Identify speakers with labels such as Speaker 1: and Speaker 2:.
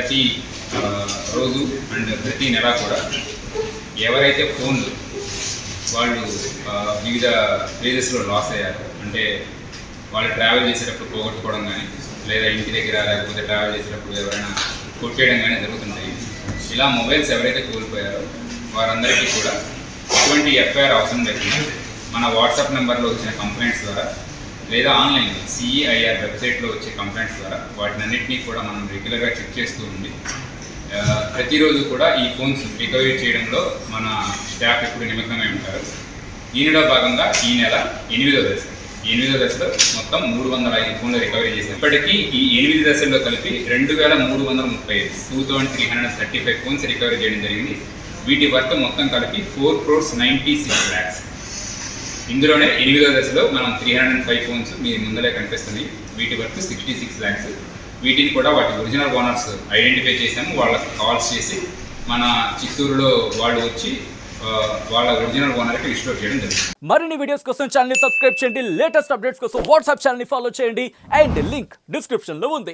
Speaker 1: ప్రతి రోజు అండ్ ప్రతి నెల కూడా ఎవరైతే ఫోన్లు వాళ్ళు వివిధ ప్లేసెస్లో లాస్ అయ్యారు, అంటే వాళ్ళు ట్రావెల్ చేసేటప్పుడు పోగొట్టుకోవడం కానీ, లేదా ఇంటి దగ్గర లేకపోతే ట్రావెల్ చేసేటప్పుడు ఎవరైనా కొట్టేయడం కానీ జరుగుతుంటాయి. ఇలా మొబైల్స్ ఎవరైతే కోల్పోయారో వారందరికీ కూడా ఎటువంటి ఎఫ్ఐఆర్ అవసరం లేకుండా మన వాట్సాప్ నెంబర్లో వచ్చిన కంప్లైంట్స్ ద్వారా లేదా ఆన్లైన్లో సిఈఐఆర్ వెబ్సైట్లో వచ్చే కంప్లైంట్స్ ద్వారా వాటినన్నింటినీ కూడా మనం రెగ్యులర్గా చెక్ చేస్తూ ఉండి ప్రతిరోజు కూడా ఈ ఫోన్స్ రికవరీ చేయడంలో మన స్టాఫ్ ఎప్పుడు నిమగ్నమై ఉంటారు. దీనిలో భాగంగా ఈ నెల 8వ దశలో మొత్తం 305 ఫోన్లు రికవరీ చేశారు. ఇప్పటికీ ఈ 8 దశల్లో కలిపి 2335 ఫోన్స్ రికవరీ చేయడం జరిగింది. వీటి వర్త్ మొత్తం కలిపి 4,96,00,000. ఇందులోనే 8వ దశలో మనం 305 ఫోన్స్ మీ ముందలే కనిపిస్తున్నాయి. వీటి వర్త్ 66 lakhs. వీటిని కూడా వాటి ఒరిజినల్ ఓనర్స్ ఐడెంటిఫై చేసాము. వాళ్ళకి కాల్స్ చేసి మన చిత్తూరులో వాళ్ళు వచ్చి వాళ్ళ ఒరిజినల్ ఓనర్కి రిస్టోర్ చేయడం జరిగింది.
Speaker 2: మరిన్ని వీడియోస్ కోసం ఛానల్ ని సబ్స్క్రైబ్ చేయండి. లేటెస్ట్ అప్డేట్స్ కోసం వాట్సాప్ ఛానల్ ని ఫాలో చేయండి. అండ్ లింక్ డిస్క్రిప్షన్ లో ఉంది.